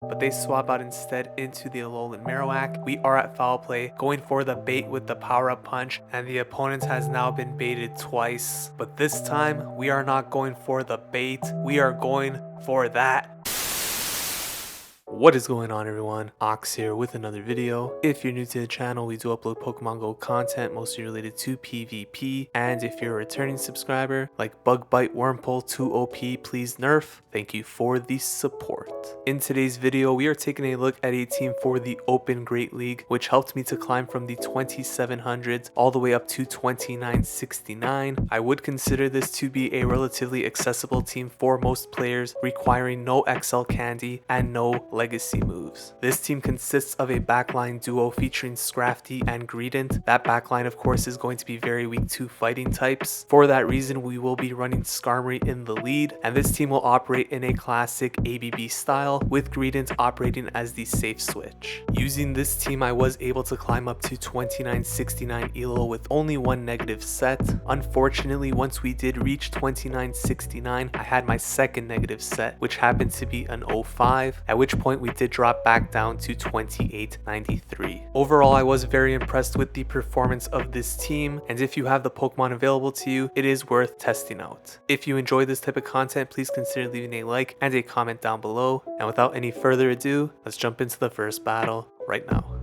but they swap out instead into the Alolan Marowak. We are at foul play, going for the bait with the power-up punch, and the opponent has now been baited twice. But this time, we are not going for the bait, we are going for that. What is going on, everyone? Ox here with another video. If you're new to the channel, we do upload Pokemon Go content mostly related to PvP, and if you're a returning subscriber like Bug Bite Wormpole 2 OP, please nerf. Thank you for the support. In today's video, we are taking a look at a team for the Open Great League, which helped me to climb from the 2700s all the way up to 2969. I would consider this to be a relatively accessible team for most players, requiring no XL candy and no legacy moves. This team consists of a backline duo featuring Scrafty and Greedent. That backline, of course, is going to be very weak to fighting types. For that reason, we will be running Skarmory in the lead, and this team will operate in a classic ABB style, with Greedent operating as the safe switch. Using this team, I was able to climb up to 2969 elo with only one negative set. Unfortunately, once we did reach 2969, I had my second negative set, which happened to be an 05, at which point we did drop back down to 2893. Overall, I was very impressed with the performance of this team, and if you have the Pokemon available to you, it is worth testing out. If you enjoy this type of content, please consider leaving a like and a comment down below. And without any further ado, let's jump into the first battle right now.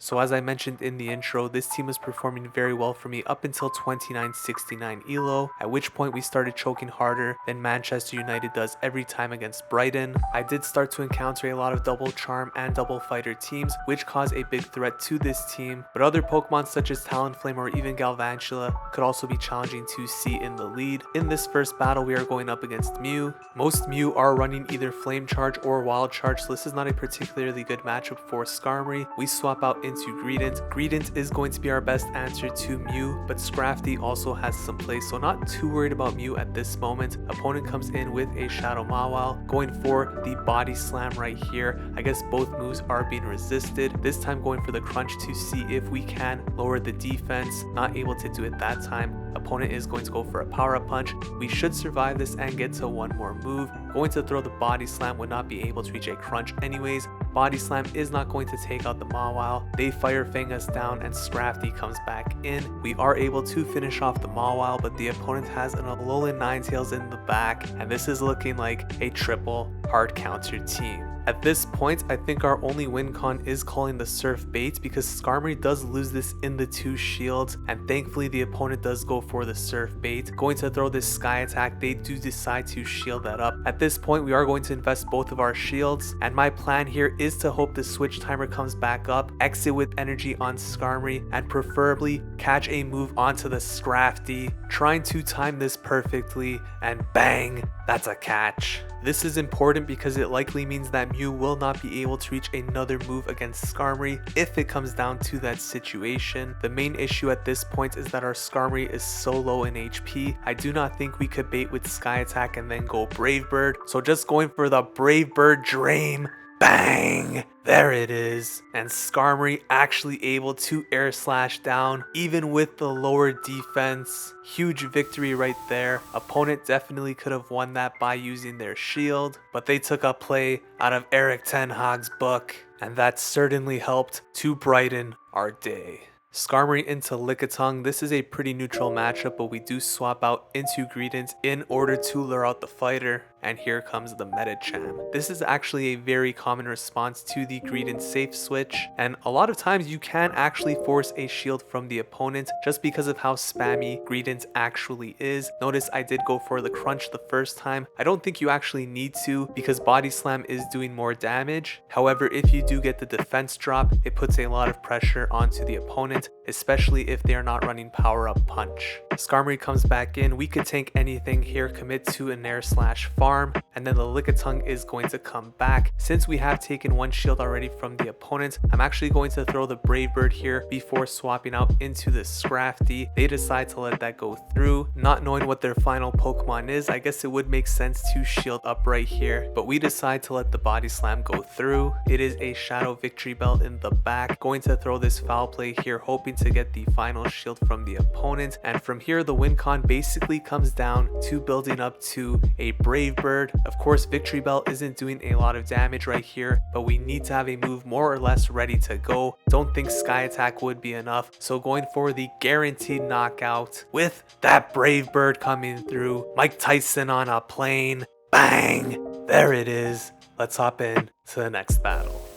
So as I mentioned in the intro, this team was performing very well for me up until 2969 elo, at which point we started choking harder than Manchester United does every time against Brighton. I did start to encounter a lot of double charm and double fighter teams, which caused a big threat to this team, but other Pokemon such as Talonflame or even Galvantula could also be challenging to see in the lead. In this first battle, we are going up against Mew. Most Mew are running either Flame Charge or Wild Charge, so this is not a particularly good matchup for Skarmory. We swap out into Greedent. Greedent is going to be our best answer to Mew, but Scrafty also has some play, so not too worried about Mew at this moment. Opponent comes in with a Shadow Mawile, going for the Body Slam right here. I guess both moves are being resisted. This time going for the Crunch to see if we can lower the defense. Not able to do it that time. Opponent is going to go for a Power-Up Punch. We should survive this and get to one more move. Going to throw the Body Slam, would not be able to reach a Crunch anyways. Body Slam is not going to take out the Mawile. They Fire Fang us down and Scrafty comes back in. We are able to finish off the Mawile, but the opponent has an Alolan Ninetales in the back, and this is looking like a triple hard counter team. At this point, I think our only win con is calling the Surf Bait, because Skarmory does lose this in the 2 shields, and thankfully the opponent does go for the Surf Bait. Going to throw this Sky Attack, they do decide to shield that up. At this point, we are going to invest both of our shields, and my plan here is to hope the switch timer comes back up, exit with energy on Skarmory, and preferably catch a move onto the Scrafty, trying to time this perfectly, and bang, that's a catch. This is important because it likely means that Mew will not be able to reach another move against Skarmory if it comes down to that situation. The main issue at this point is that our Skarmory is so low in HP. I do not think we could bait with Sky Attack and then go Brave Bird, so just going for the Brave Bird Drain. Bang! There it is. And Skarmory actually able to air slash down even with the lower defense. Huge victory right there. Opponent definitely could have won that by using their shield, but they took a play out of Eric Ten Hag's book, and that certainly helped to brighten our day. Skarmory into Lickitung. This is a pretty neutral matchup, but we do swap out into Greedent in order to lure out the fighter. And here comes the Medicham. This is actually a very common response to the Greedent safe switch, and a lot of times you can actually force a shield from the opponent just because of how spammy Greedent actually is. Notice I did go for the Crunch the first time. I don't think you actually need to, because Body Slam is doing more damage. However, if you do get the defense drop, it puts a lot of pressure onto the opponent, especially if they are not running Power-Up Punch. Skarmory comes back in. We could tank anything here, commit to an air slash farm, and then the Lickitung is going to come back. Since we have taken one shield already from the opponent, I'm actually going to throw the Brave Bird here before swapping out into the Scrafty. They decide to let that go through. Not knowing what their final Pokemon is, I guess it would make sense to shield up right here, but we decide to let the Body Slam go through. It is a Shadow Victory Belt in the back. Going to throw this Foul Play here, hoping to get the final shield from the opponent, and from here the win con basically comes down to building up to a Brave Bird. Of course, Victory Bell isn't doing a lot of damage right here, but we need to have a move more or less ready to go. Don't think Sky Attack would be enough, so going for the guaranteed knockout with that Brave Bird coming through. Mike Tyson on a plane. Bang! There it is. Let's hop in to the next battle.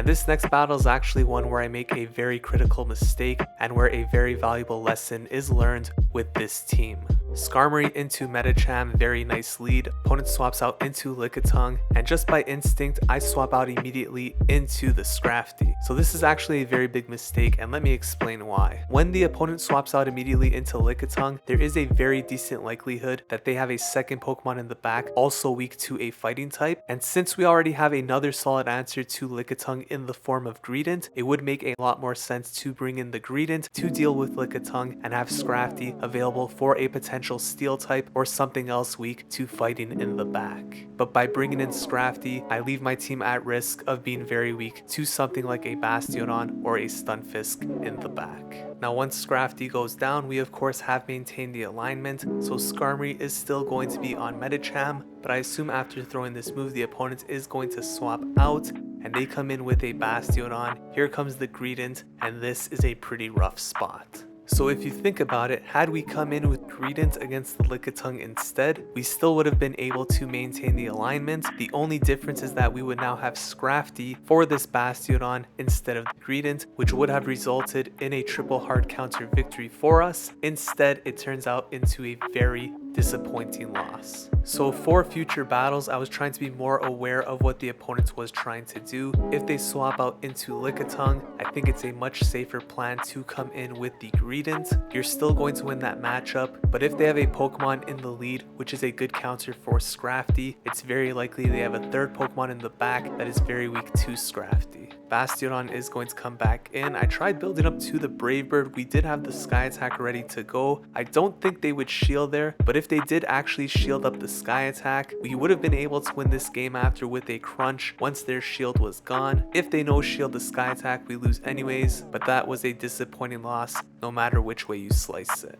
And this next battle is actually one where I make a very critical mistake and where a very valuable lesson is learned with this team. Skarmory into Medicham, very nice lead. Opponent swaps out into Lickitung, and just by instinct, I swap out immediately into the Scrafty. So this is actually a very big mistake, and let me explain why. When the opponent swaps out immediately into Lickitung, there is a very decent likelihood that they have a second Pokemon in the back, also weak to a fighting type. And since we already have another solid answer to Lickitung in the form of Greedent, it would make a lot more sense to bring in the Greedent to deal with Lickitung and have Scrafty available for a potential steel type or something else weak to fighting in the back. But by bringing in Scrafty, I leave my team at risk of being very weak to something like a Bastiodon or a Stunfisk in the back. Now once Scrafty goes down, we of course have maintained the alignment, so Skarmory is still going to be on Medicham, but I assume after throwing this move the opponent is going to swap out and they come in with a Bastiodon. Here comes the Greedent, and this is a pretty rough spot. So if you think about it, had we come in with Greedent against the Lickitung instead, we still would have been able to maintain the alignment. The only difference is that we would now have Scrafty for this Bastiodon instead of Greedent, which would have resulted in a triple hard counter victory for us. Instead, it turns out into a very disappointing loss. So for future battles, I was trying to be more aware of what the opponent was trying to do. If they swap out into Lickitung, I think it's a much safer plan to come in with the Greedent. You're still going to win that matchup, but if they have a Pokemon in the lead, which is a good counter for Scrafty, it's very likely they have a third Pokemon in the back that is very weak to Scrafty. Bastiodon is going to come back in. I tried building up to the Brave Bird. We did have the Sky Attack ready to go. I don't think they would shield there, but if they did actually shield up the Sky Attack, we would have been able to win this game after with a crunch once their shield was gone. If they no shield the Sky Attack, we lose anyways, but that was a disappointing loss no matter which way you slice it.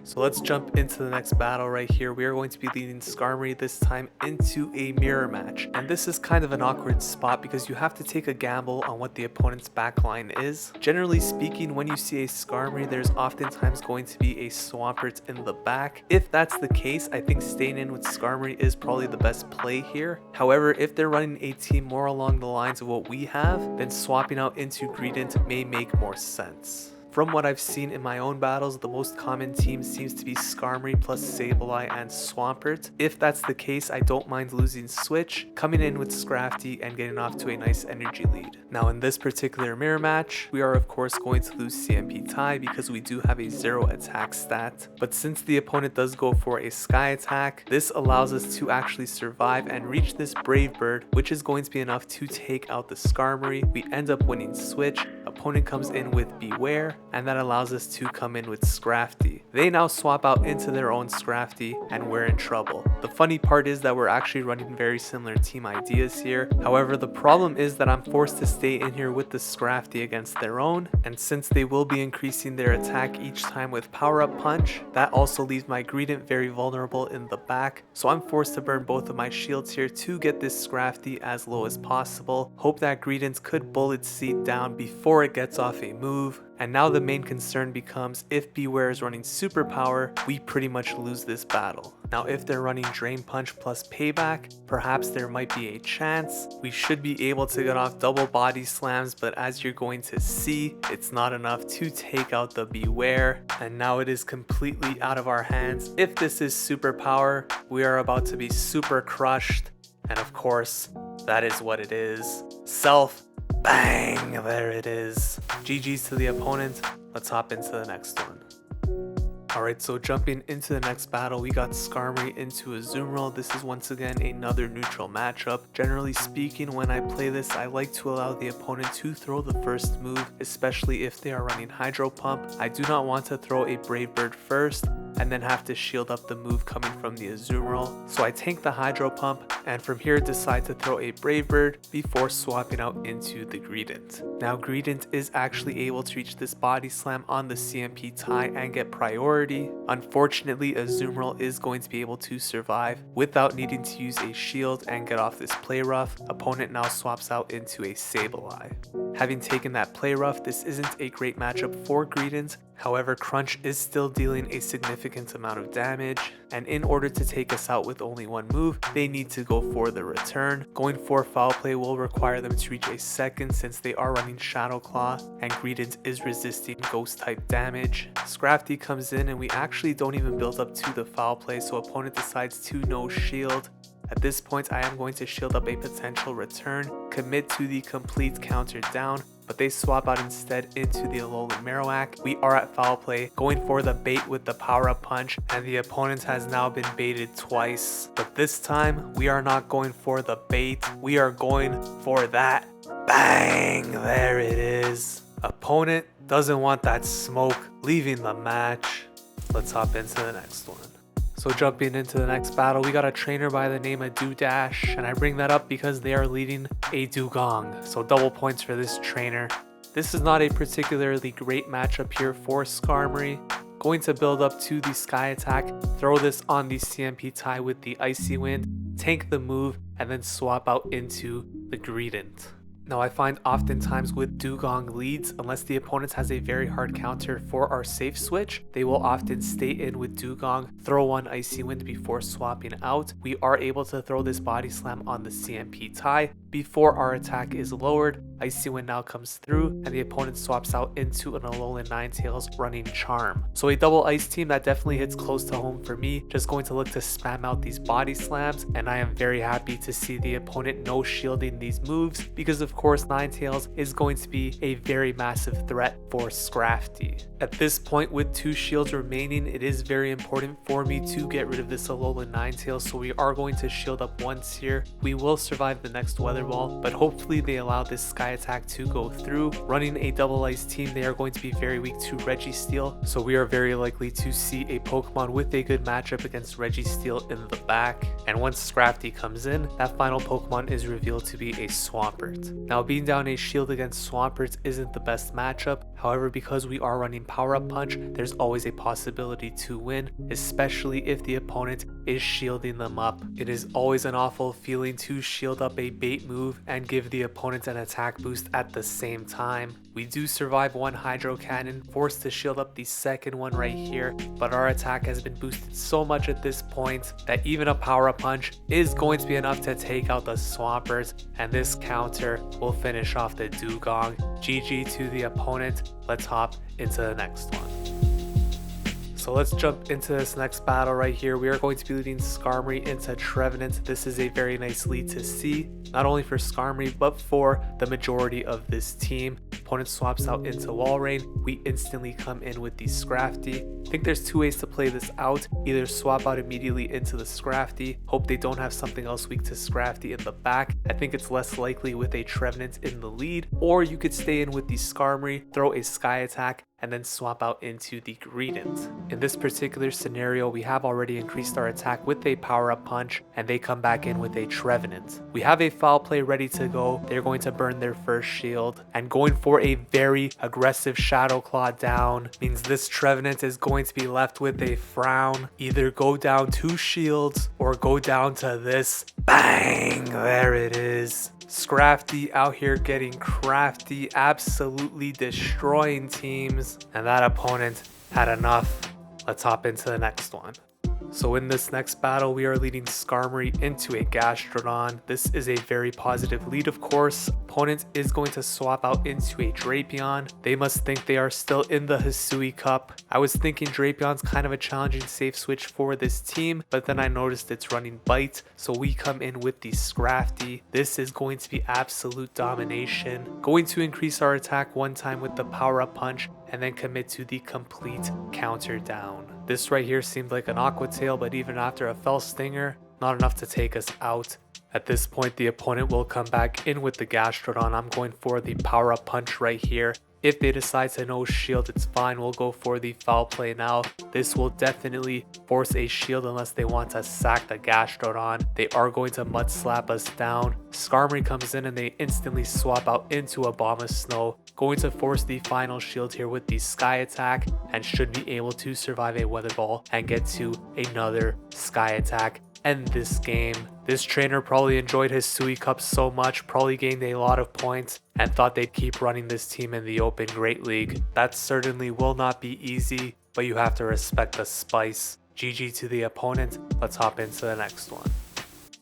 So let's jump into the next battle right here. We are going to be leading Skarmory this time into a mirror match. And this is kind of an awkward spot because you have to take a gamble on what the opponent's backline is. Generally speaking, when you see a Skarmory, there's oftentimes going to be a Swampert in the back. If that's the case, I think staying in with Skarmory is probably the best play here. However, if they're running a team more along the lines of what we have, then swapping out into Greedent may make more sense. From what I've seen in my own battles, the most common team seems to be Skarmory plus Sableye and Swampert. If that's the case, I don't mind losing Switch, coming in with Scrafty and getting off to a nice energy lead. Now in this particular mirror match, we are of course going to lose CMP tie because we do have a 0 attack stat. But since the opponent does go for a Sky Attack, this allows us to actually survive and reach this Brave Bird, which is going to be enough to take out the Skarmory. We end up winning Switch. Opponent comes in with Beware, and that allows us to come in with Scrafty. They now swap out into their own Scrafty, and we're in trouble. The funny part is that we're actually running very similar team ideas here. However, the problem is that I'm forced to stay in here with the Scrafty against their own, and since they will be increasing their attack each time with Power Up Punch, that also leaves my Greedent very vulnerable in the back, so I'm forced to burn both of my shields here to get this Scrafty as low as possible. Hope that Greedent could Bullet Seed down before it gets off a move. And now the main concern becomes if Beware is running Superpower, we pretty much lose this battle. Now if they're running Drain Punch plus Payback, perhaps there might be a chance. We should be able to get off double body slams, but as you're going to see, it's not enough to take out the Beware. And now it is completely out of our hands. If this is Superpower, we are about to be super crushed. And of course, that is what it is. Bang! There it is. GG's to the opponent. Let's hop into the next one. Alright, so jumping into the next battle, we got Skarmory into a Azumarill. This is once again another neutral matchup. Generally speaking, when I play this, I like to allow the opponent to throw the first move, especially if they are running Hydro Pump. I do not want to throw a Brave Bird first and then have to shield up the move coming from the Azumarill. So I tank the Hydro Pump and from here decide to throw a Brave Bird before swapping out into the Greedent. Now Greedent is actually able to reach this Body Slam on the CMP tie and get priority. priority. Unfortunately, a Azumarill is going to be able to survive without needing to use a shield and get off this play rough. Opponent now swaps out into a Sableye. Having taken that play rough, this isn't a great matchup for Greedent. However, Crunch is still dealing a significant amount of damage, and in order to take us out with only one move, they need to go for the return. Going for foul play will require them to reach a second since they are running Shadow Claw, and Greedent is resisting ghost type damage. Scrafty comes in and we actually don't even build up to the foul play, so opponent decides to no shield. At this point, I am going to shield up a potential return, commit to the complete counter down, but they swap out instead into the Alolan Marowak. We are at foul play, going for the bait with the power-up punch, and the opponent has now been baited twice. But this time, we are not going for the bait, we are going for that. Bang! There it is. Opponent doesn't want that smoke, leaving the match. Let's hop into the next one. So jumping into the next battle, we got a trainer by the name of Dudash, and I bring that up because they are leading a Dugong, so double points for this trainer. This is not a particularly great matchup here for Skarmory. Going to build up to the Sky Attack, throw this on the CMP tie with the Icy Wind, tank the move, and then swap out into the Greedent. Now I find oftentimes with Dugong leads, unless the opponent has a very hard counter for our safe switch, they will often stay in with Dugong, throw one Icy Wind before swapping out. We are able to throw this Body Slam on the CMP tie before our attack is lowered. Icy Wind now comes through and the opponent swaps out into an Alolan Ninetales running Charm. So a double ice team that definitely hits close to home for me. Just going to look to spam out these Body Slams, and I am very happy to see the opponent no shielding these moves because of course Ninetales is going to be a very massive threat for Scrafty. At this point, with 2 shields remaining, it is very important for me to get rid of this Alolan Ninetales, so we are going to shield up once here. We will survive the next Weather Ball, but hopefully they allow this Sky Attack to go through. Running a double ice team, they are going to be very weak to Registeel, so we are very likely to see a Pokemon with a good matchup against Registeel in the back. And once Scrafty comes in, that final Pokemon is revealed to be a Swampert. Now being down a shield against Swamperts isn't the best matchup, however because we are running Power Up Punch, there's always a possibility to win, especially if the opponent is shielding them up. It is always an awful feeling to shield up a bait move and give the opponent an attack boost at the same time. We do survive one Hydro Cannon, forced to shield up the second one right here, but our attack has been boosted so much at this point that even a Power Up Punch is going to be enough to take out the Swampert, and this counter will finish off the Dugong. GG to the opponent. Let's hop into the next one. So let's jump into this next battle right here. We are going to be leading Skarmory into Trevenant. This is a very nice lead to see, not only for Skarmory, but for the majority of this team. Opponent swaps out into Walrein. We instantly come in with the Scrafty. I think there's 2 ways to play this out. Either swap out immediately into the Scrafty, hope they don't have something else weak to Scrafty in the back. I think it's less likely with a Trevenant in the lead. Or you could stay in with the Skarmory, throw a Sky Attack, and then swap out into the Greedent. In this particular scenario, we have already increased our attack with a Power-Up Punch, and they come back in with a Trevenant. We have a Foul Play ready to go. They're going to burn their first shield, and going for a very aggressive Shadow Claw down means this Trevenant is going to be left with a frown. Either go down 2 shields or go down to this. Bang! There it is. Scrafty out here getting crafty, absolutely destroying teams, and that opponent had enough. Let's hop into the next one. So in this next battle, we are leading Skarmory into a Gastrodon. This is a very positive lead, of course. Opponent is going to swap out into a Drapion. They must think they are still in the Hisui Cup. I was thinking Drapion's kind of a challenging safe switch for this team, but then I noticed it's running Bite, so we come in with the Scrafty. This is going to be absolute domination. Going to increase our attack one time with the Power-Up Punch, and then commit to the complete counter down. This right here seemed like an Aqua Tail, but even after a Fell Stinger, not enough to take us out. At this point, the opponent will come back in with the Gastrodon. I'm going for the Power-Up Punch right here. If they decide to no shield, it's fine. We'll go for the foul play now. This will definitely force a shield unless they want to sack the Gastrodon. They are going to mud slap us down. Skarmory comes in and they instantly swap out into a Bomb of Snow. Going to force the final shield here with the Sky Attack and should be able to survive a Weather Ball and get to another Sky Attack. End this game. This trainer probably enjoyed his Sui Cup so much, probably gained a lot of points, and thought they'd keep running this team in the Open Great League. That certainly will not be easy, but you have to respect the spice. GG to the opponent. Let's hop into the next one.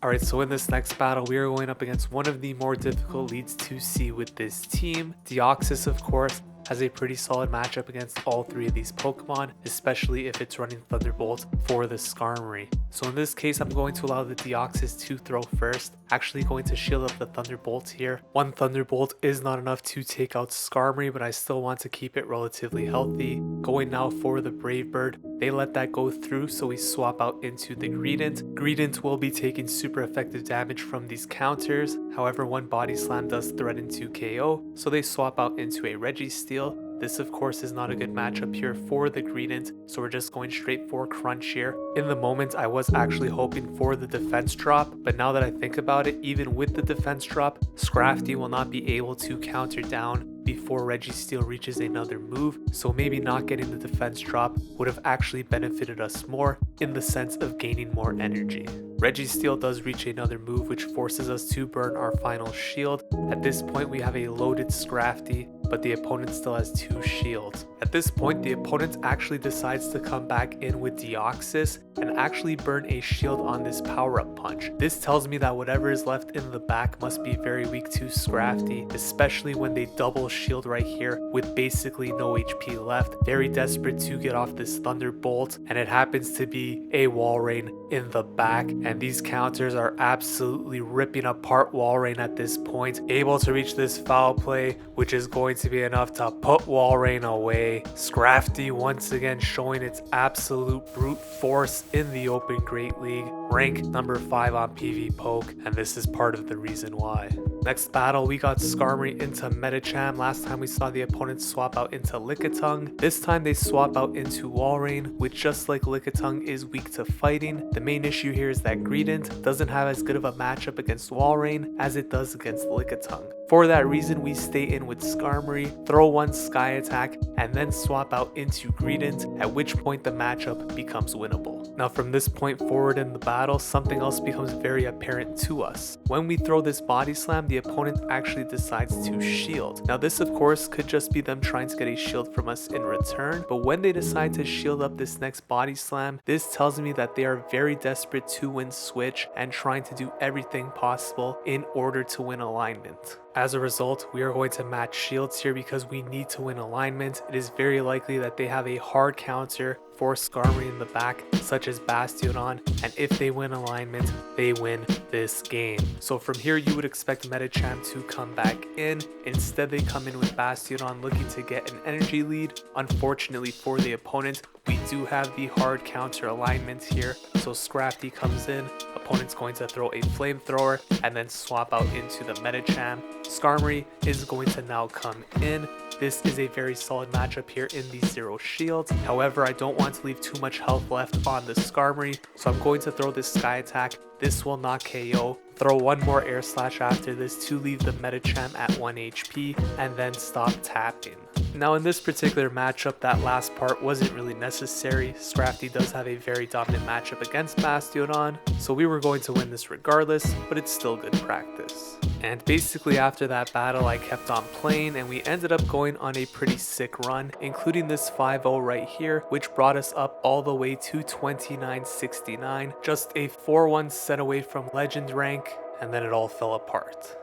Alright, so in this next battle, we are going up against one of the more difficult leads to see with this team. Deoxys, of course, has a pretty solid matchup against all three of these Pokemon, especially if it's running Thunderbolt for the Skarmory. So in this case, I'm going to allow the Deoxys to throw first, actually going to shield up the Thunderbolt here. One Thunderbolt is not enough to take out Skarmory, but I still want to keep it relatively healthy. Going now for the Brave Bird. They let that go through, so we swap out into the Greedent. Greedent will be taking super effective damage from these counters. However, one Body Slam does threaten to KO, so they swap out into a Registeel. This of course is not a good matchup here for the Greedent, so we're just going straight for Crunch here. In the moment I was actually hoping for the defense drop, but now that I think about it, even with the defense drop, Scrafty will not be able to counter down before Registeel reaches another move, so maybe not getting the defense drop would have actually benefited us more in the sense of gaining more energy. Registeel does reach another move which forces us to burn our final shield. At this point we have a loaded Scrafty, but the opponent still has 2 shields. At this point, the opponent actually decides to come back in with Deoxys and actually burn a shield on this power-up punch. This tells me that whatever is left in the back must be very weak to Scrafty, especially when they double shield right here with basically no HP left. Very desperate to get off this Thunderbolt, and it happens to be a Walrein in the back, and these counters are absolutely ripping apart Walrein at this point. Able to reach this foul play, which is going to be enough to put Walrein away. Scrafty once again showing its absolute brute force in the Open Great League. Rank number 5 on PvPoke, and this is part of the reason why. Next battle, we got Skarmory into Medicham. Last time we saw the opponent swap out into Lickitung. This time they swap out into Walrein, which just like Lickitung is weak to fighting. The main issue here is that Greedent doesn't have as good of a matchup against Walrein as it does against Lickitung. For that reason, we stay in with Skarmory, throw one Sky Attack, and then swap out into Greedent, at which point the matchup becomes winnable. Now from this point forward in the battle, something else becomes very apparent to us. When we throw this Body Slam, the opponent actually decides to shield. Now this of course could just be them trying to get a shield from us in return, but when they decide to shield up this next Body Slam, this tells me that they are very desperate to win Switch and trying to do everything possible in order to win alignment. As a result, we are going to match shields here because we need to win alignment. It is very likely that they have a hard counter for Skarmory in the back, such as Bastiodon, and if they win alignment, they win this game. So from here, you would expect Medicham to come back in. Instead, they come in with Bastiodon looking to get an energy lead. Unfortunately for the opponent, we do have the hard counter alignment here, so Scrafty comes in. Opponent's going to throw a flamethrower and then swap out into the Medicham. Skarmory is going to now come in. This is a very solid matchup here in the 0 shields. However, I don't want to leave too much health left on the Skarmory, so I'm going to throw this Sky Attack. This will not KO. Throw one more Air Slash after this to leave the Medicham at 1 HP and then stop tapping. Now in this particular matchup, that last part wasn't really necessary. Scrafty does have a very dominant matchup against Bastiodon, so we were going to win this regardless, but it's still good practice. And basically after that battle, I kept on playing and we ended up going on a pretty sick run, including this 5-0 right here, which brought us up all the way to 2969, just a 4-1 set away from Legend rank, and then it all fell apart.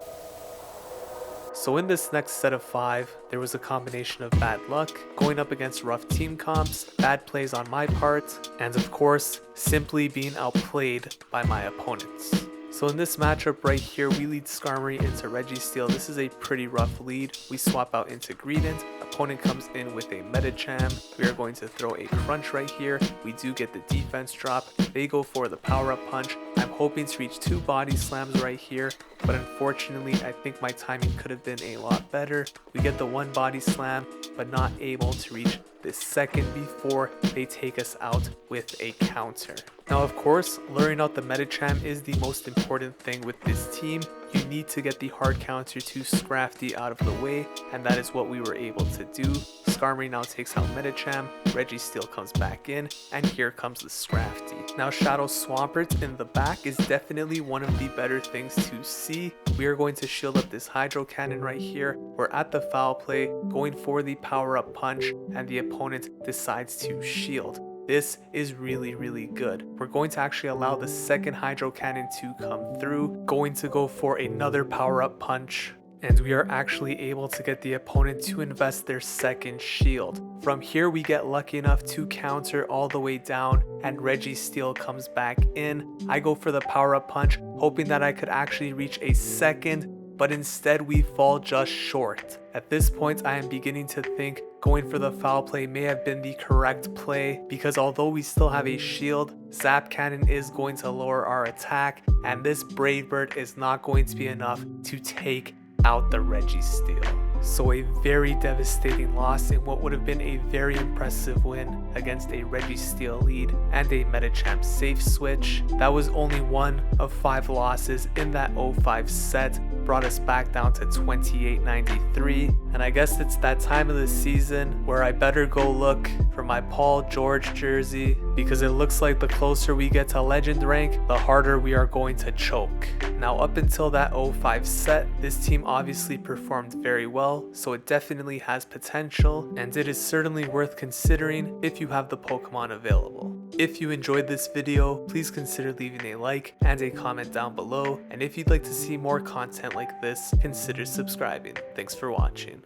So in this next set of 5, there was a combination of bad luck, going up against rough team comps, bad plays on my part, and of course, simply being outplayed by my opponents. So in this matchup right here, we lead Skarmory into Registeel. This is a pretty rough lead. We swap out into Greedent. Opponent comes in with a Medicham. We are going to throw a Crunch right here. We do get the defense drop. They go for the power-up punch. I'm hoping to reach 2 body slams right here, but unfortunately I think my timing could have been a lot better. We get the 1 body slam, but not able to reach the second before they take us out with a counter. Now of course, luring out the Medicham is the most important thing with this team. You need to get the hard counter to Scrafty out of the way, and that is what we were able to do. Skarmory now takes out Medicham, Registeel comes back in, and here comes the Scrafty. Now Shadow Swampert in the back is definitely one of the better things to see. We are going to shield up this Hydro Cannon right here. We're at the foul play, going for the power up punch, and the opponent decides to shield. This is really good. We're going to actually allow the second Hydro Cannon to come through, going to go for another power up punch, and we are actually able to get the opponent to invest their second shield. From here we get lucky enough to counter all the way down, and Registeel comes back in. I go for the power up punch, hoping that I could actually reach a second, but instead we fall just short. At this point I am beginning to think going for the foul play may have been the correct play, because although we still have a shield, Zap Cannon is going to lower our attack, and this Brave Bird is not going to be enough to take out the Registeel. So a very devastating loss in what would have been a very impressive win against a Registeel lead and a Medicham safe switch. That was only one of 5 losses in that 0-5 set, brought us back down to 2893, and I guess it's that time of the season where I better go look for my Paul George jersey, because it looks like the closer we get to legend rank, the harder we are going to choke. Now up until that 0-5 set, this team obviously performed very well, so it definitely has potential, and it is certainly worth considering if you have the Pokemon available. If you enjoyed this video, please consider leaving a like and a comment down below, and if you'd like to see more content like this, consider subscribing. Thanks for watching.